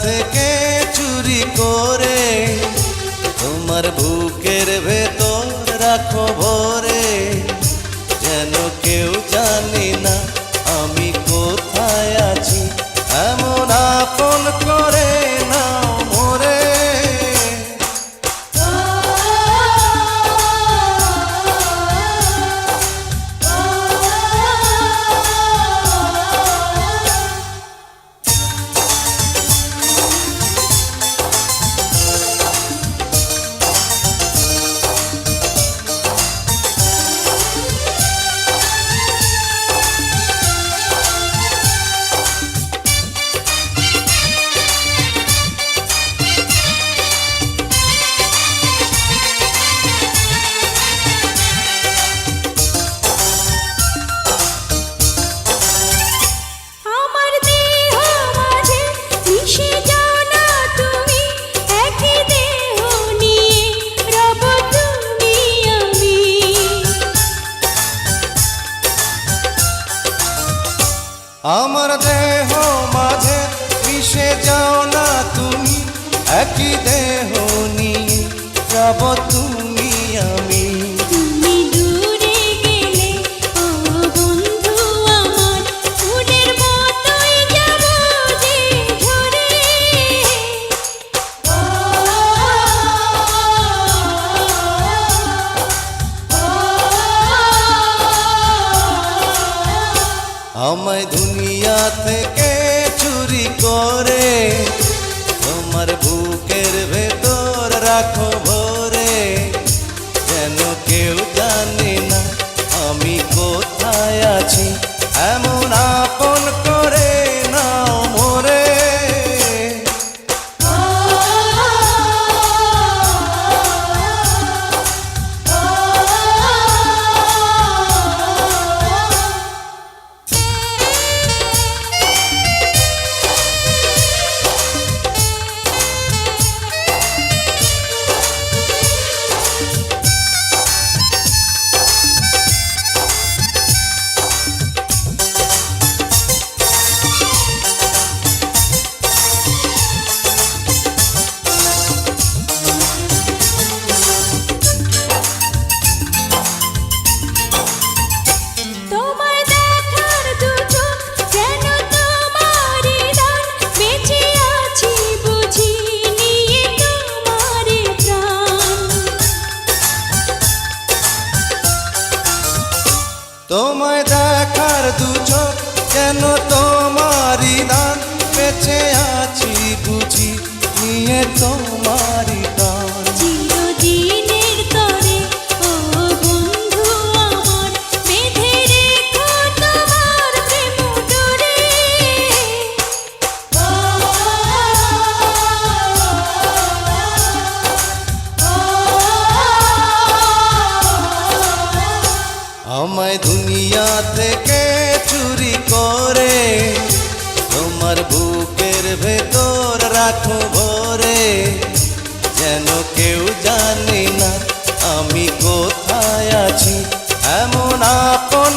থেকে চুরি করে তোমার বুকের ভেতর রাখো ভরে, যেন কেউ জানি না আমি কোথায় আছি, এমন আপন করে নাও মোরে। আমার দেহ মাঝে মিশে যাও না তুমি, একই দেহ নিয়ে যাব তুমি আমি। তুমি দূরে গেলে ও বন্ধু আমার, ফুলের মতোই যাব যে ঝরে। আমায় দুনিয়া থেকে চুরি করে তোমার বুকের ভেতর রাখো ভরে, যেন কেউ জানে না আমি কোথায় আছি, এমন আপন করে নাও মোরে। তোমায় দেখার দু চোখ যেন তোমারই দান, বেঁচে আছি বুঝি নিয়ে তোমারই দান। চিরদিনের তরে ও বন্ধু আমার, বেঁধে রেখো তোমার প্রেম ডোরে। আমায় দুনিয়া থেকে চুরি করে তোমার বুকের ভেতর রাখো ভরে, যেন কেউ জানে না আমি কোথায় আছি, এমন আপন